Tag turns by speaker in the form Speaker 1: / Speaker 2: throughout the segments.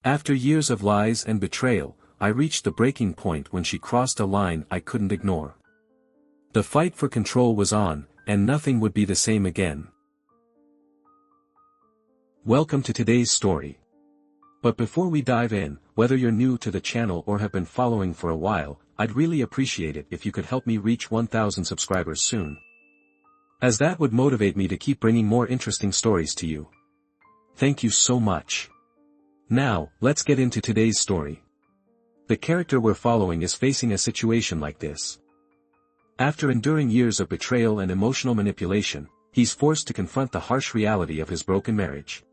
Speaker 1: After years of lies and betrayal, I reached the breaking point when she crossed a line I couldn't ignore. The fight for control was on, and nothing would be the same again. Welcome to today's story. But before we dive in, whether you're new to the channel or have been following for a while, I'd really appreciate it if you could help me reach 1,000 subscribers soon, as that would motivate me to keep bringing more interesting stories to you. Thank you so much. Now, let's get into today's story. The character we're following is facing a situation like this. After enduring years of betrayal and emotional manipulation, he's forced to confront the harsh reality of his broken marriage.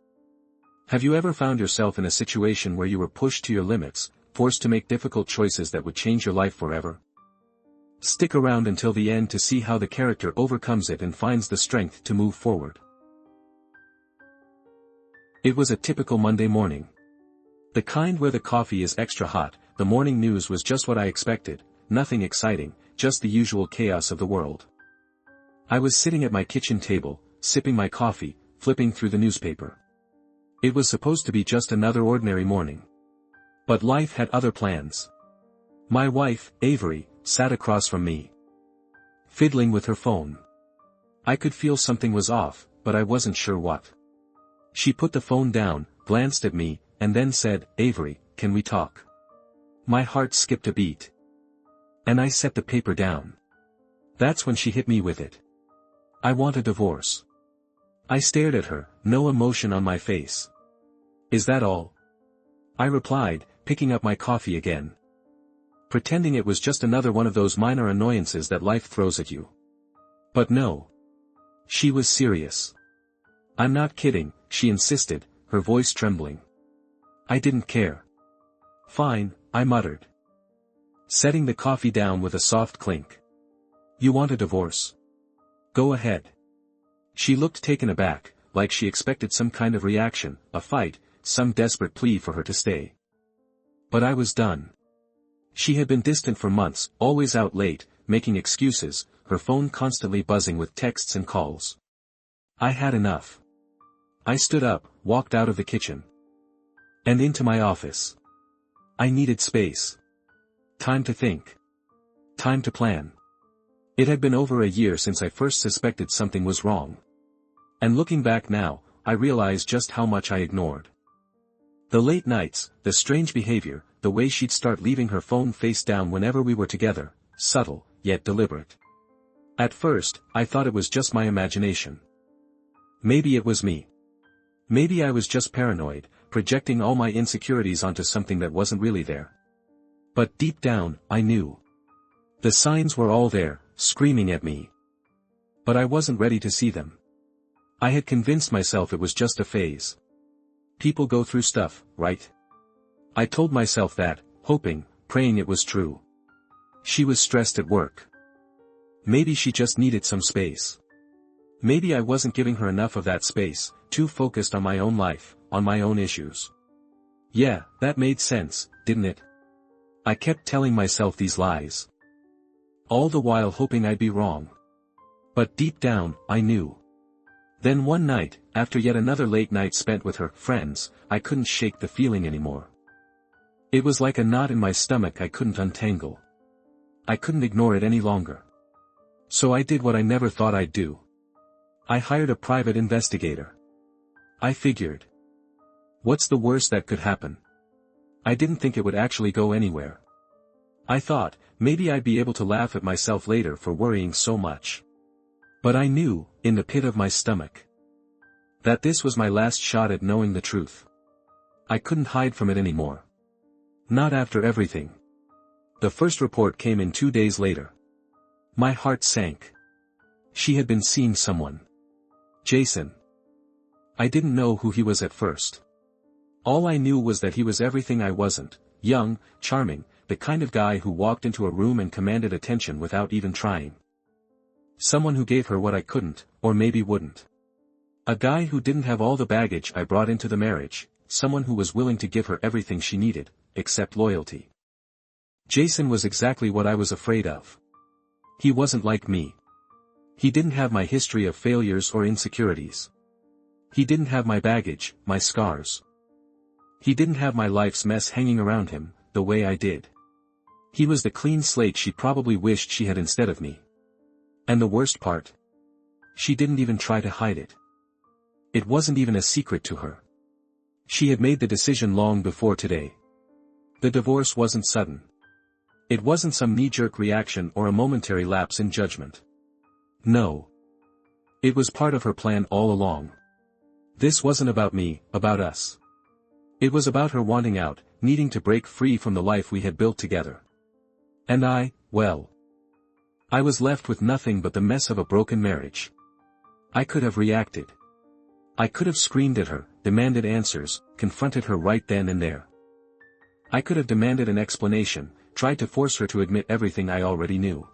Speaker 1: Have you ever found yourself in a situation where you were pushed to your limits, forced to make difficult choices that would change your life forever? Stick around until the end to see how the character overcomes it and finds the strength to move forward. It was a typical Monday morning. The kind where the coffee is extra hot. The morning news was just what I expected, nothing exciting, just the usual chaos of the world. I was sitting at my kitchen table, sipping my coffee, flipping through the newspaper. It was supposed to be just another ordinary morning. But life had other plans. My wife, Avery, sat across from me, fiddling with her phone. I could feel something was off, but I wasn't sure what. She put the phone down, glanced at me, and then said, "Avery, can we talk?" My heart skipped a beat. And I set the paper down. That's when she hit me with it. "I want a divorce." I stared at her, no emotion on my face. "Is that all?" I replied, picking up my coffee again, pretending it was just another one of those minor annoyances that life throws at you. But no. She was serious. "I'm not kidding," she insisted, her voice trembling. I didn't care. "Fine," I muttered, setting the coffee down with a soft clink. "You want a divorce? Go ahead." She looked taken aback, like she expected some kind of reaction, a fight, some desperate plea for her to stay. But I was done. She had been distant for months, always out late, making excuses, her phone constantly buzzing with texts and calls. I had enough. I stood up, walked out of the kitchen, and into my office. I needed space. Time to think. Time to plan. It had been over a year since I first suspected something was wrong. And looking back now, I realized just how much I ignored. The late nights, the strange behavior, the way she'd start leaving her phone face down whenever we were together, subtle, yet deliberate. At first, I thought it was just my imagination. Maybe it was me. Maybe I was just paranoid, projecting all my insecurities onto something that wasn't really there. But deep down, I knew. The signs were all there, screaming at me. But I wasn't ready to see them. I had convinced myself it was just a phase. People go through stuff, right? I told myself that, hoping, praying it was true. She was stressed at work. Maybe she just needed some space. Maybe I wasn't giving her enough of that space, too focused on my own life, on my own issues. Yeah, that made sense, didn't it? I kept telling myself these lies, all the while hoping I'd be wrong. But deep down, I knew. Then one night, after yet another late night spent with her friends, I couldn't shake the feeling anymore. It was like a knot in my stomach I couldn't untangle. I couldn't ignore it any longer. So I did what I never thought I'd do. I hired a private investigator. I figured, what's the worst that could happen? I didn't think it would actually go anywhere. I thought, maybe I'd be able to laugh at myself later for worrying so much. But I knew, in the pit of my stomach, that this was my last shot at knowing the truth. I couldn't hide from it anymore. Not after everything. The first report came in 2 days later. My heart sank. She had been seeing someone. Jason. I didn't know who he was at first. All I knew was that he was everything I wasn't: young, charming, the kind of guy who walked into a room and commanded attention without even trying. Someone who gave her what I couldn't, or maybe wouldn't. A guy who didn't have all the baggage I brought into the marriage, someone who was willing to give her everything she needed, except loyalty. Jason was exactly what I was afraid of. He wasn't like me. He didn't have my history of failures or insecurities. He didn't have my baggage, my scars. He didn't have my life's mess hanging around him, the way I did. He was the clean slate she probably wished she had instead of me. And the worst part? She didn't even try to hide it. It wasn't even a secret to her. She had made the decision long before today. The divorce wasn't sudden. It wasn't some knee-jerk reaction or a momentary lapse in judgment. No. It was part of her plan all along. This wasn't about me, about us. It was about her wanting out, needing to break free from the life we had built together. And I was left with nothing but the mess of a broken marriage. I could have reacted. I could have screamed at her, demanded answers, confronted her right then and there. I could have demanded an explanation, tried to force her to admit everything I already knew.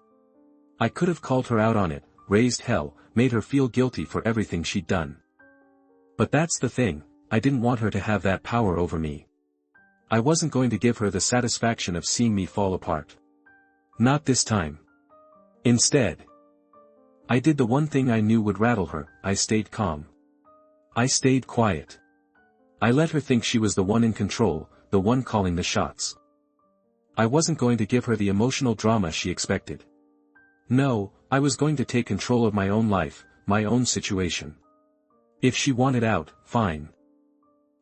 Speaker 1: I could have called her out on it, raised hell, made her feel guilty for everything she'd done. But that's the thing, I didn't want her to have that power over me. I wasn't going to give her the satisfaction of seeing me fall apart. Not this time. Instead, I did the one thing I knew would rattle her. I stayed calm. I stayed quiet. I let her think she was the one in control, the one calling the shots. I wasn't going to give her the emotional drama she expected. No, I was going to take control of my own life, my own situation. If she wanted out, fine.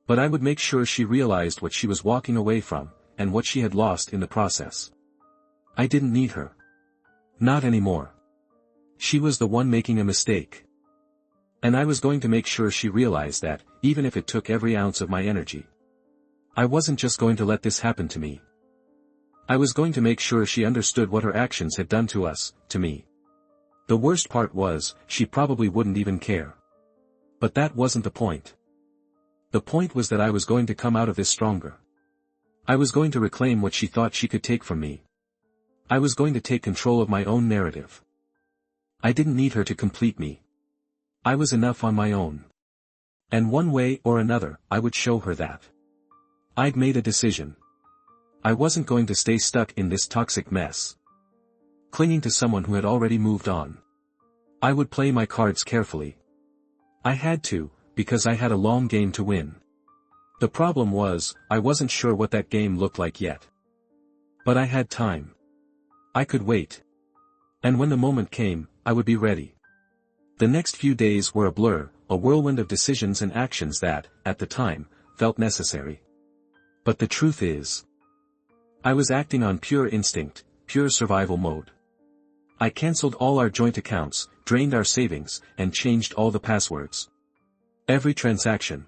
Speaker 1: But I would make sure she realized what she was walking away from, and what she had lost in the process. I didn't need her. Not anymore. She was the one making a mistake. And I was going to make sure she realized that, even if it took every ounce of my energy. I wasn't just going to let this happen to me. I was going to make sure she understood what her actions had done to us, to me. The worst part was, she probably wouldn't even care. But that wasn't the point. The point was that I was going to come out of this stronger. I was going to reclaim what she thought she could take from me. I was going to take control of my own narrative. I didn't need her to complete me. I was enough on my own. And one way or another, I would show her that. I'd made a decision. I wasn't going to stay stuck in this toxic mess, clinging to someone who had already moved on. I would play my cards carefully. I had to, because I had a long game to win. The problem was, I wasn't sure what that game looked like yet. But I had time. I could wait. And when the moment came, I would be ready. The next few days were a blur, a whirlwind of decisions and actions that, at the time, felt necessary. But the truth is, I was acting on pure instinct, pure survival mode. I cancelled all our joint accounts, drained our savings, and changed all the passwords. Every transaction.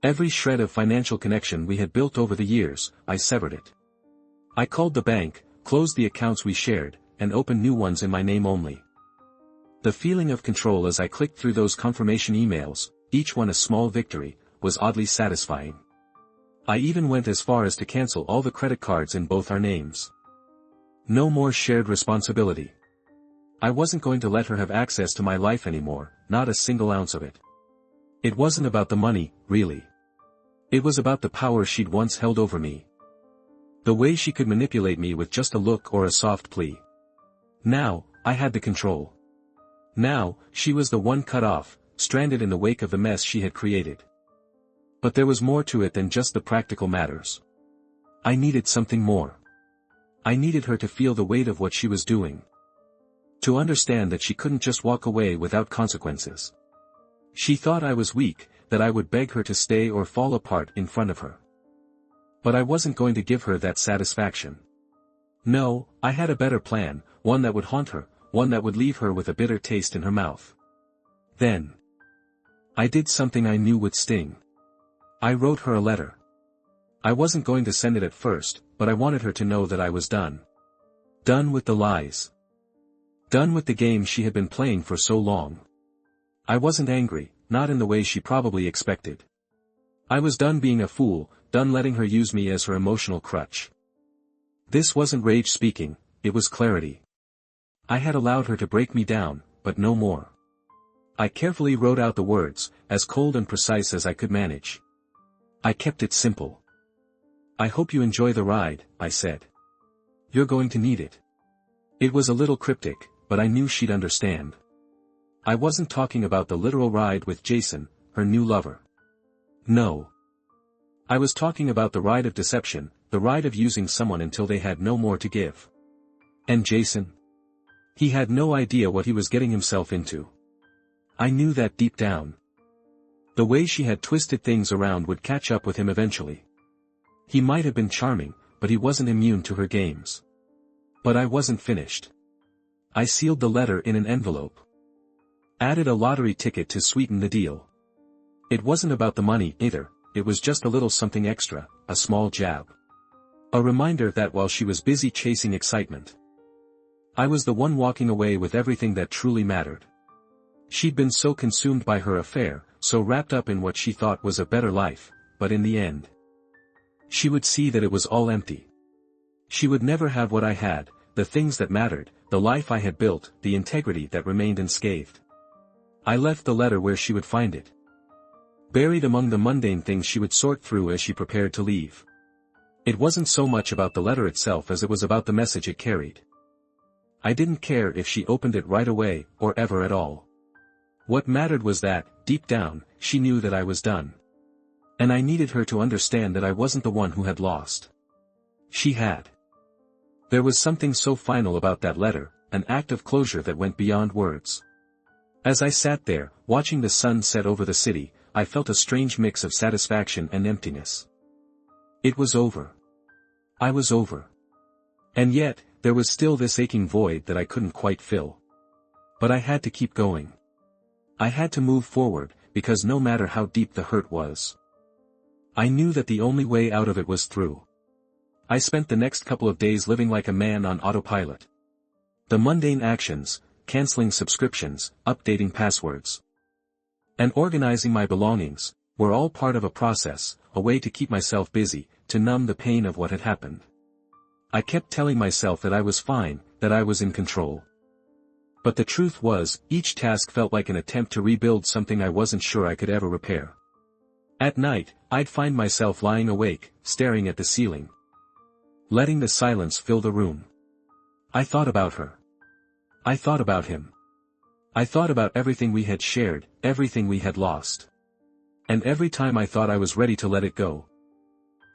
Speaker 1: Every shred of financial connection we had built over the years, I severed it. I called the bank, closed the accounts we shared, and opened new ones in my name only. The feeling of control as I clicked through those confirmation emails, each one a small victory, was oddly satisfying. I even went as far as to cancel all the credit cards in both our names. No more shared responsibility. I wasn't going to let her have access to my life anymore, not a single ounce of it. It wasn't about the money, really. It was about the power she'd once held over me. The way she could manipulate me with just a look or a soft plea. Now, I had the control. Now, she was the one cut off, stranded in the wake of the mess she had created. But there was more to it than just the practical matters. I needed something more. I needed her to feel the weight of what she was doing. To understand that she couldn't just walk away without consequences. She thought I was weak, that I would beg her to stay or fall apart in front of her. But I wasn't going to give her that satisfaction. No, I had a better plan, one that would haunt her, one that would leave her with a bitter taste in her mouth. Then, I did something I knew would sting. I wrote her a letter. I wasn't going to send it at first, but I wanted her to know that I was done. Done with the lies. Done with the game she had been playing for so long. I wasn't angry, not in the way she probably expected. I was done being a fool, done letting her use me as her emotional crutch. This wasn't rage speaking, it was clarity. I had allowed her to break me down, but no more. I carefully wrote out the words, as cold and precise as I could manage. I kept it simple. I hope you enjoy the ride, I said. You're going to need it. It was a little cryptic, but I knew she'd understand. I wasn't talking about the literal ride with Jason, her new lover. No. I was talking about the ride of deception, the ride of using someone until they had no more to give. And Jason? He had no idea what he was getting himself into. I knew that deep down. The way she had twisted things around would catch up with him eventually. He might have been charming, but he wasn't immune to her games. But I wasn't finished. I sealed the letter in an envelope. Added a lottery ticket to sweeten the deal. It wasn't about the money either, it was just a little something extra, a small jab. A reminder that while she was busy chasing excitement, I was the one walking away with everything that truly mattered. She'd been so consumed by her affair, so wrapped up in what she thought was a better life, but in the end, she would see that it was all empty. She would never have what I had, the things that mattered, the life I had built, the integrity that remained unscathed. I left the letter where she would find it, buried among the mundane things she would sort through as she prepared to leave. It wasn't so much about the letter itself as it was about the message it carried. I didn't care if she opened it right away, or ever at all. What mattered was that, deep down, she knew that I was done. And I needed her to understand that I wasn't the one who had lost. She had. There was something so final about that letter, an act of closure that went beyond words. As I sat there, watching the sun set over the city, I felt a strange mix of satisfaction and emptiness. It was over. I was over. And yet, there was still this aching void that I couldn't quite fill. But I had to keep going. I had to move forward, because no matter how deep the hurt was, I knew that the only way out of it was through. I spent the next couple of days living like a man on autopilot. The mundane actions, canceling subscriptions, updating passwords, and organizing my belongings, were all part of a process, a way to keep myself busy, to numb the pain of what had happened. I kept telling myself that I was fine, that I was in control. But the truth was, each task felt like an attempt to rebuild something I wasn't sure I could ever repair. At night, I'd find myself lying awake, staring at the ceiling, letting the silence fill the room. I thought about her. I thought about him. I thought about everything we had shared, everything we had lost. And every time I thought I was ready to let it go,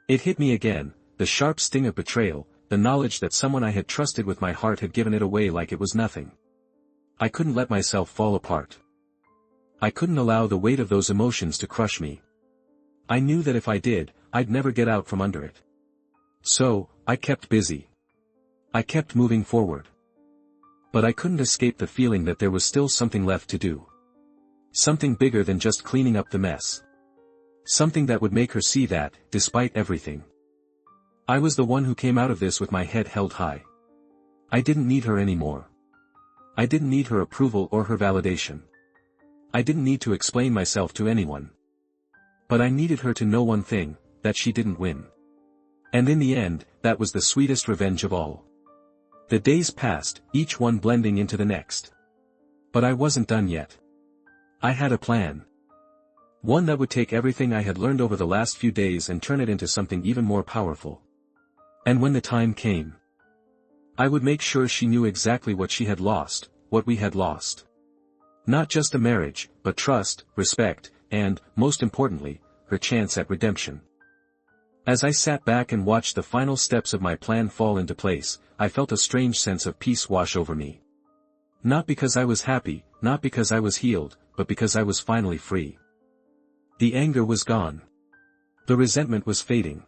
Speaker 1: it hit me again, the sharp sting of betrayal, the knowledge that someone I had trusted with my heart had given it away like it was nothing. I couldn't let myself fall apart. I couldn't allow the weight of those emotions to crush me. I knew that if I did, I'd never get out from under it. So, I kept busy. I kept moving forward. But I couldn't escape the feeling that there was still something left to do. Something bigger than just cleaning up the mess. Something that would make her see that, despite everything, I was the one who came out of this with my head held high. I didn't need her anymore. I didn't need her approval or her validation. I didn't need to explain myself to anyone. But I needed her to know one thing, that she didn't win. And in the end, that was the sweetest revenge of all. The days passed, each one blending into the next. But I wasn't done yet. I had a plan. One that would take everything I had learned over the last few days and turn it into something even more powerful. And when the time came, I would make sure she knew exactly what she had lost, what we had lost. Not just a marriage, but trust, respect, and, most importantly, her chance at redemption. As I sat back and watched the final steps of my plan fall into place, I felt a strange sense of peace wash over me. Not because I was happy, not because I was healed, but because I was finally free. The anger was gone. The resentment was fading.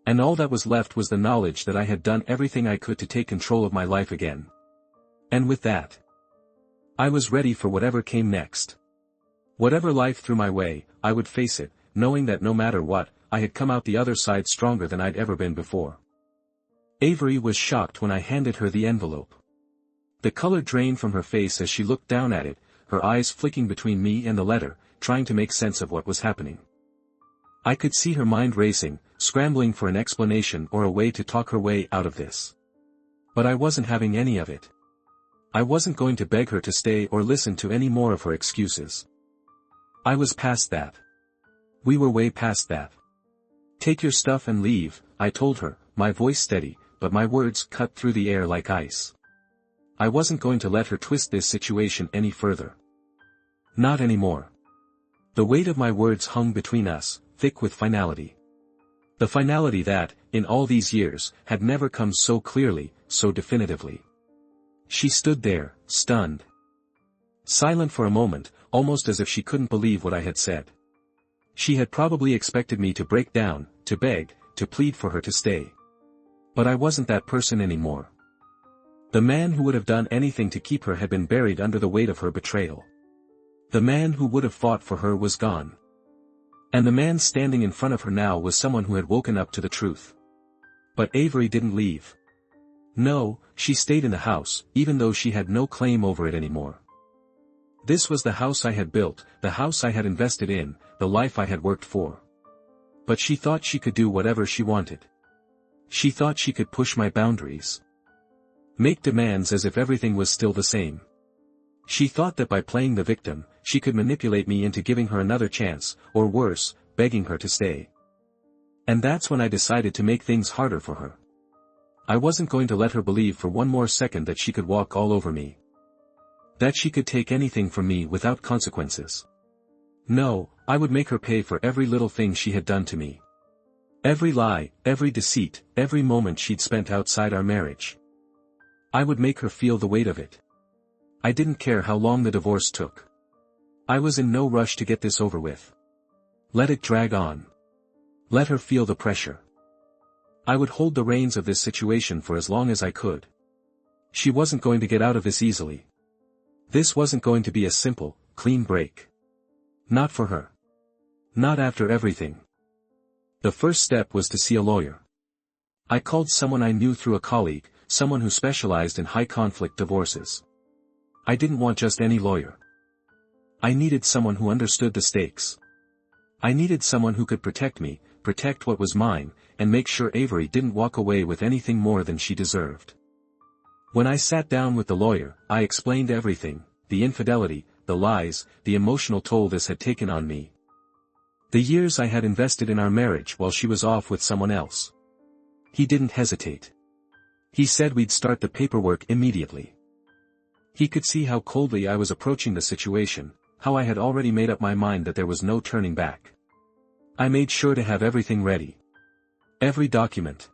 Speaker 1: And all that was left was the knowledge that I had done everything I could to take control of my life again. And with that, I was ready for whatever came next. Whatever life threw my way, I would face it, knowing that no matter what, I had come out the other side stronger than I'd ever been before. Avery was shocked when I handed her the envelope. The color drained from her face as she looked down at it, her eyes flicking between me and the letter, trying to make sense of what was happening. I could see her mind racing, scrambling for an explanation or a way to talk her way out of this. But I wasn't having any of it. I wasn't going to beg her to stay or listen to any more of her excuses. I was past that. We were way past that. Take your stuff and leave, I told her, my voice steady, but my words cut through the air like ice. I wasn't going to let her twist this situation any further. Not anymore. The weight of my words hung between us, thick with finality. The finality that, in all these years, had never come so clearly, so definitively. She stood there, stunned. Silent for a moment, almost as if she couldn't believe what I had said. She had probably expected me to break down, to beg, to plead for her to stay. But I wasn't that person anymore. The man who would have done anything to keep her had been buried under the weight of her betrayal. The man who would have fought for her was gone. And the man standing in front of her now was someone who had woken up to the truth. But Avery didn't leave. No, she stayed in the house, even though she had no claim over it anymore. This was the house I had built, the house I had invested in, the life I had worked for. But she thought she could do whatever she wanted. She thought she could push my boundaries. Make demands as if everything was still the same. She thought that by playing the victim, she could manipulate me into giving her another chance, or worse, begging her to stay. And that's when I decided to make things harder for her. I wasn't going to let her believe for one more second that she could walk all over me. That she could take anything from me without consequences. No, I would make her pay for every little thing she had done to me. Every lie, every deceit, every moment she'd spent outside our marriage. I would make her feel the weight of it. I didn't care how long the divorce took. I was in no rush to get this over with. Let it drag on. Let her feel the pressure. I would hold the reins of this situation for as long as I could. She wasn't going to get out of this easily. This wasn't going to be a simple, clean break. Not for her. Not after everything. The first step was to see a lawyer. I called someone I knew through a colleague, someone who specialized in high-conflict divorces. I didn't want just any lawyer. I needed someone who understood the stakes. I needed someone who could protect me, protect what was mine, and make sure Avery didn't walk away with anything more than she deserved. When I sat down with the lawyer, I explained everything, the infidelity, the lies, the emotional toll this had taken on me. The years I had invested in our marriage while she was off with someone else. He didn't hesitate. He said we'd start the paperwork immediately. He could see how coldly I was approaching the situation, how I had already made up my mind that there was no turning back. I made sure to have everything ready. Every document.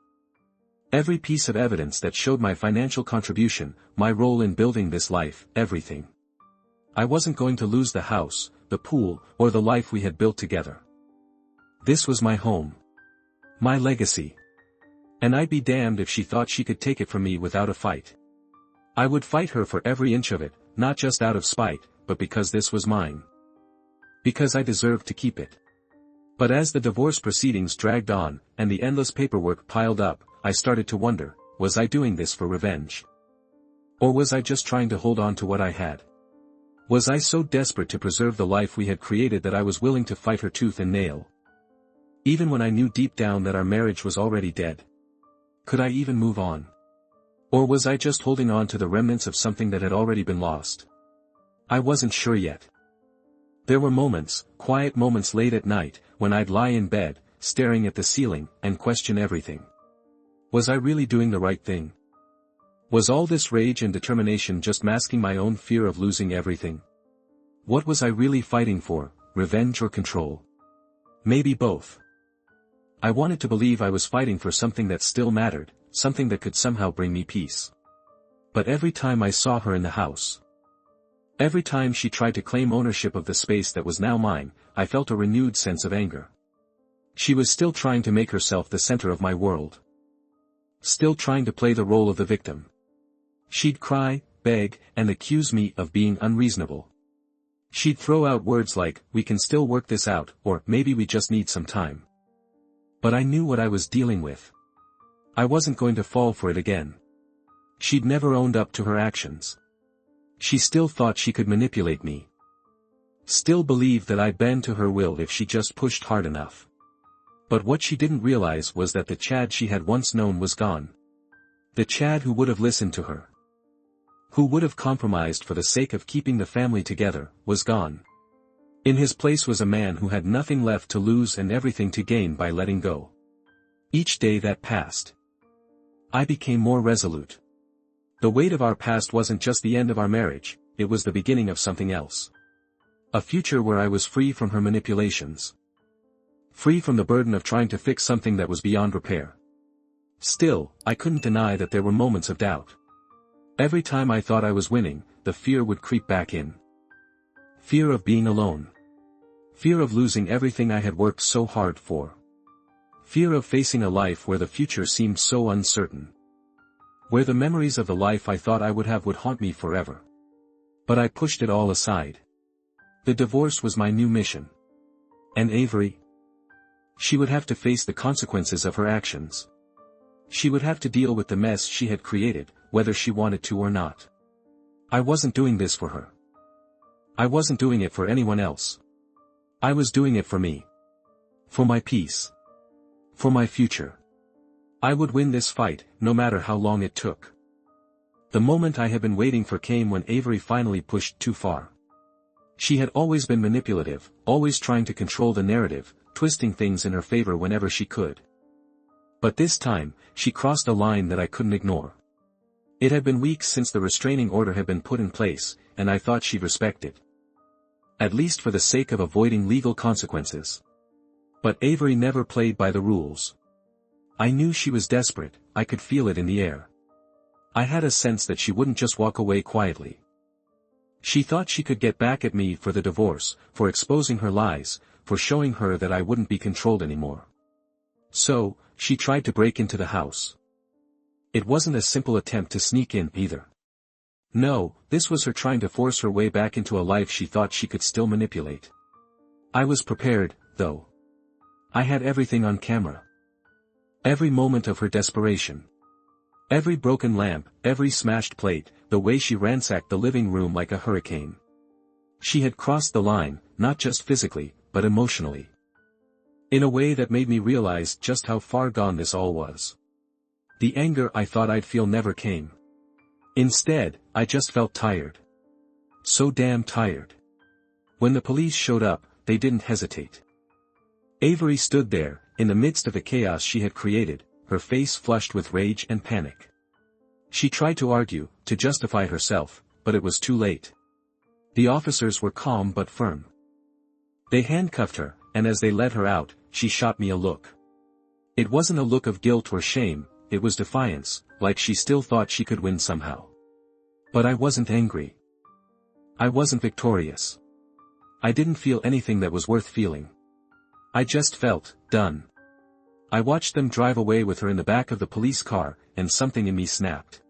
Speaker 1: Every piece of evidence that showed my financial contribution, my role in building this life, everything. I wasn't going to lose the house, the pool, or the life we had built together. This was my home. My legacy. And I'd be damned if she thought she could take it from me without a fight. I would fight her for every inch of it, not just out of spite, but because this was mine. Because I deserved to keep it. But as the divorce proceedings dragged on, and the endless paperwork piled up, I started to wonder, was I doing this for revenge? Or was I just trying to hold on to what I had? Was I so desperate to preserve the life we had created that I was willing to fight her tooth and nail? Even when I knew deep down that our marriage was already dead. Could I even move on? Or was I just holding on to the remnants of something that had already been lost? I wasn't sure yet. There were moments, quiet moments late at night, when I'd lie in bed, staring at the ceiling, and question everything. Was I really doing the right thing? Was all this rage and determination just masking my own fear of losing everything? What was I really fighting for, revenge or control? Maybe both. I wanted to believe I was fighting for something that still mattered, something that could somehow bring me peace. But every time I saw her in the house, every time she tried to claim ownership of the space that was now mine, I felt a renewed sense of anger. She was still trying to make herself the center of my world. Still trying to play the role of the victim. She'd cry, beg, and accuse me of being unreasonable. She'd throw out words like, "We can still work this out," or "Maybe we just need some time." But I knew what I was dealing with. I wasn't going to fall for it again. She'd never owned up to her actions. She still thought she could manipulate me. Still believed that I'd bend to her will if she just pushed hard enough. But what she didn't realize was that the Chad she had once known was gone. The Chad who would have listened to her, who would have compromised for the sake of keeping the family together, was gone. In his place was a man who had nothing left to lose and everything to gain by letting go. Each day that passed, I became more resolute. The weight of our past wasn't just the end of our marriage, it was the beginning of something else. A future where I was free from her manipulations. Free from the burden of trying to fix something that was beyond repair. Still, I couldn't deny that there were moments of doubt. Every time I thought I was winning, the fear would creep back in. Fear of being alone. Fear of losing everything I had worked so hard for. Fear of facing a life where the future seemed so uncertain. Where the memories of the life I thought I would have would haunt me forever. But I pushed it all aside. The divorce was my new mission. And Avery? She would have to face the consequences of her actions. She would have to deal with the mess she had created, whether she wanted to or not. I wasn't doing this for her. I wasn't doing it for anyone else. I was doing it for me. For my peace. For my future. I would win this fight, no matter how long it took. The moment I had been waiting for came when Avery finally pushed too far. She had always been manipulative, always trying to control the narrative, twisting things in her favor whenever she could. But this time, she crossed a line that I couldn't ignore. It had been weeks since the restraining order had been put in place, and I thought she'd respect it. At least for the sake of avoiding legal consequences. But Avery never played by the rules. I knew she was desperate, I could feel it in the air. I had a sense that she wouldn't just walk away quietly. She thought she could get back at me for the divorce, for exposing her lies, for showing her that I wouldn't be controlled anymore. So, she tried to break into the house. It wasn't a simple attempt to sneak in either. No, this was her trying to force her way back into a life she thought she could still manipulate. I was prepared, though. I had everything on camera. Every moment of her desperation. Every broken lamp, every smashed plate, the way she ransacked the living room like a hurricane. She had crossed the line, not just physically, but emotionally. In a way that made me realize just how far gone this all was. The anger I thought I'd feel never came. Instead, I just felt tired. So damn tired. When the police showed up, they didn't hesitate. Avery stood there, in the midst of the chaos she had created, her face flushed with rage and panic. She tried to argue, to justify herself, but it was too late. The officers were calm but firm. They handcuffed her, and as they led her out, she shot me a look. It wasn't a look of guilt or shame, it was defiance, like she still thought she could win somehow. But I wasn't angry. I wasn't victorious. I didn't feel anything that was worth feeling. I just felt done. I watched them drive away with her in the back of the police car, and something in me snapped.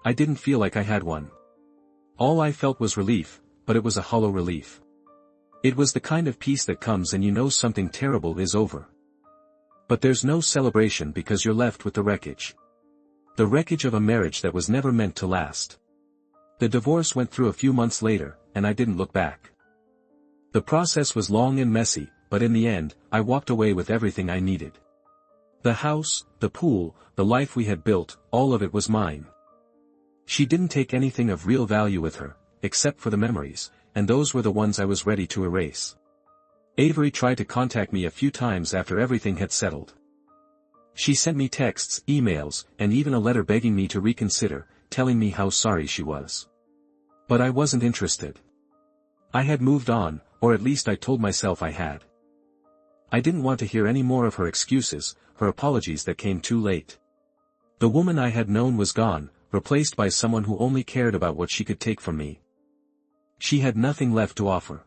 Speaker 1: I didn't feel like I had won. All I felt was relief, but it was a hollow relief. It was the kind of peace that comes and you know something terrible is over. But there's no celebration because you're left with the wreckage. The wreckage of a marriage that was never meant to last. The divorce went through a few months later, and I didn't look back. The process was long and messy, but in the end, I walked away with everything I needed. The house, the pool, the life we had built, all of it was mine. She didn't take anything of real value with her, except for the memories, and those were the ones I was ready to erase. Avery tried to contact me a few times after everything had settled. She sent me texts, emails, and even a letter begging me to reconsider, telling me how sorry she was. But I wasn't interested. I had moved on, or at least I told myself I had. I didn't want to hear any more of her excuses, her apologies that came too late. The woman I had known was gone, replaced by someone who only cared about what she could take from me. She had nothing left to offer.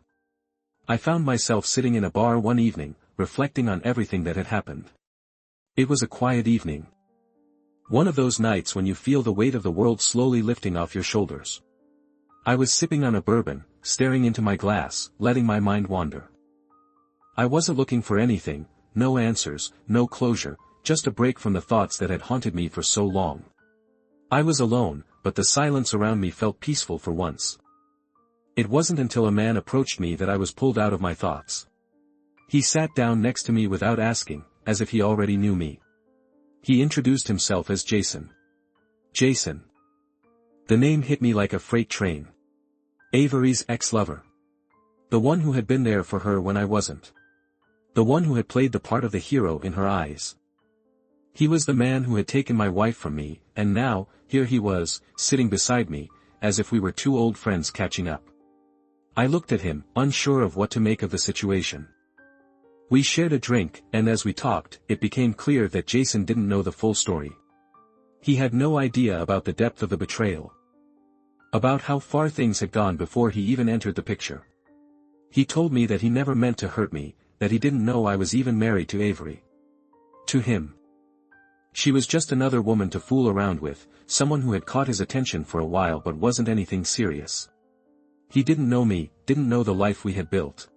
Speaker 1: I found myself sitting in a bar one evening, reflecting on everything that had happened. It was a quiet evening. One of those nights when you feel the weight of the world slowly lifting off your shoulders. I was sipping on a bourbon, staring into my glass, letting my mind wander. I wasn't looking for anything, no answers, no closure, just a break from the thoughts that had haunted me for so long. I was alone, but the silence around me felt peaceful for once. It wasn't until a man approached me that I was pulled out of my thoughts. He sat down next to me without asking, as if he already knew me. He introduced himself as Jason. Jason. The name hit me like a freight train. Avery's ex-lover. The one who had been there for her when I wasn't. The one who had played the part of the hero in her eyes. He was the man who had taken my wife from me, and now, here he was, sitting beside me, as if we were two old friends catching up. I looked at him, unsure of what to make of the situation. We shared a drink, and as we talked, it became clear that Jason didn't know the full story. He had no idea about the depth of the betrayal. About how far things had gone before he even entered the picture. He told me that he never meant to hurt me, that he didn't know I was even married to Avery. To him, she was just another woman to fool around with, someone who had caught his attention for a while but wasn't anything serious. He didn't know me, didn't know the life we had built.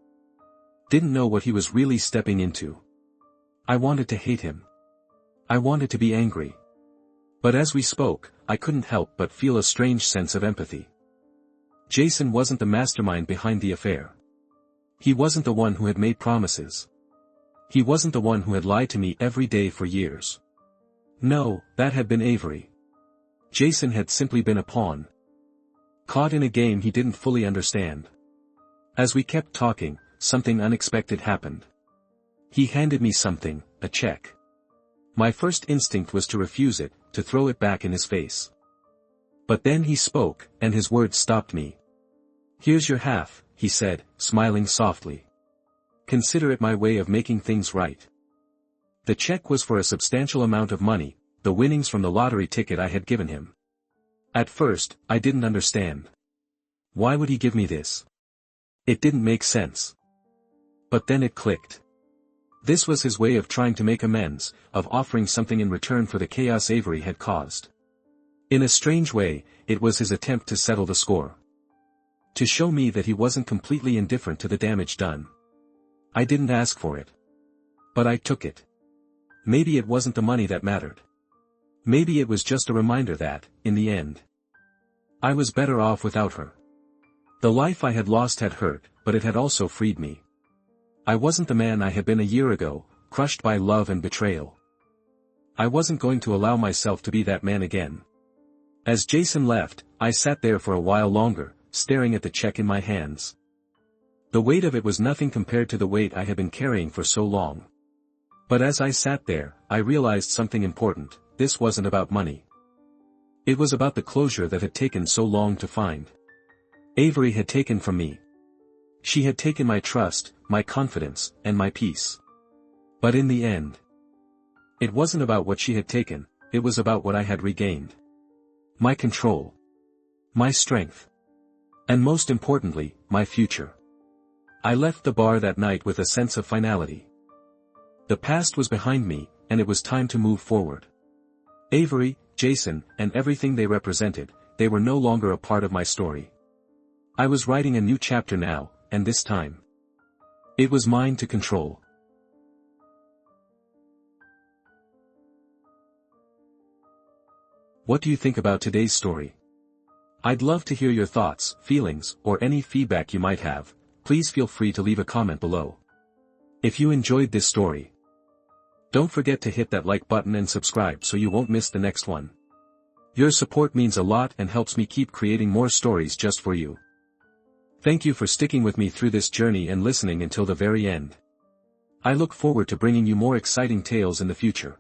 Speaker 1: Didn't know what he was really stepping into. I wanted to hate him. I wanted to be angry. But as we spoke, I couldn't help but feel a strange sense of empathy. Jason wasn't the mastermind behind the affair. He wasn't the one who had made promises. He wasn't the one who had lied to me every day for years. No, that had been Avery. Jason had simply been a pawn. Caught in a game he didn't fully understand. As we kept talking, something unexpected happened. He handed me something, a check. My first instinct was to refuse it, to throw it back in his face. But then he spoke, and his words stopped me. "Here's your half," he said, smiling softly. "Consider it my way of making things right." The check was for a substantial amount of money, the winnings from the lottery ticket I had given him. At first, I didn't understand. Why would he give me this? It didn't make sense. But then it clicked. This was his way of trying to make amends, of offering something in return for the chaos Avery had caused. In a strange way, it was his attempt to settle the score. To show me that he wasn't completely indifferent to the damage done. I didn't ask for it. But I took it. Maybe it wasn't the money that mattered. Maybe it was just a reminder that, in the end, I was better off without her. The life I had lost had hurt, but it had also freed me. I wasn't the man I had been a year ago, crushed by love and betrayal. I wasn't going to allow myself to be that man again. As Jason left, I sat there for a while longer, staring at the check in my hands. The weight of it was nothing compared to the weight I had been carrying for so long. But as I sat there, I realized something important: this wasn't about money. It was about the closure that had taken so long to find. Avery had taken from me. She had taken my trust, my confidence, and my peace. But in the end, it wasn't about what she had taken, it was about what I had regained. My control. My strength. And most importantly, my future. I left the bar that night with a sense of finality. The past was behind me, and it was time to move forward. Avery, Jason, and everything they represented, they were no longer a part of my story. I was writing a new chapter now, and this time, it was mine to control. What do you think about today's story? I'd love to hear your thoughts, feelings, or any feedback you might have. Please feel free to leave a comment below. If you enjoyed this story, don't forget to hit that like button and subscribe so you won't miss the next one. Your support means a lot and helps me keep creating more stories just for you. Thank you for sticking with me through this journey and listening until the very end. I look forward to bringing you more exciting tales in the future.